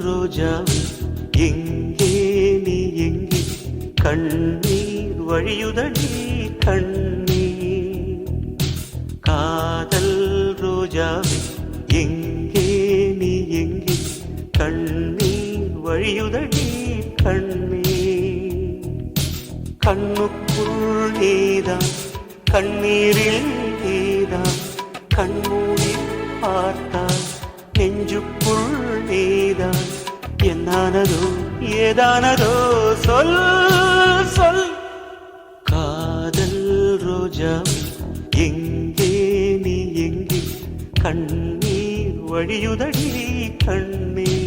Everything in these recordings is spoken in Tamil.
ரோஜாவே எங்கே நீ எங்கே கண்ணீர் வழியுதடி கண்ணீர் காதல் ரோஜாவே எங்கே நீ எங்கே கண்ணீர் வழியுதடி கண்ணீர் கண்ணுக்குள் நீதான் கண்ணீரில் நீதான் கண்மூடி பார்த்தால் நெஞ்சுக்குள் நீதான் என்னானதோ ஏதானதோ சொல் சொல் காதல் ரோஜா எங்கே நீ எங்கே கண்ணீர் வழியுதடி கண்ணீர்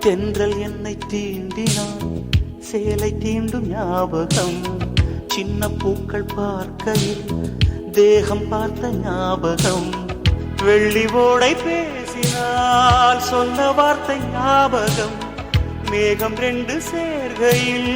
தென்றல் என்னை தீண்டினான் சேலை தீண்டும் ஞாபகம் சின்ன பூக்கள் பார்க்கையில் தேகம் பார்த்த ஞாபகம் வெள்ளி ஓடை பேசினால் சொன்ன வார்த்தை ஞாபகம் மேகம் ரெண்டு சேர்கையில்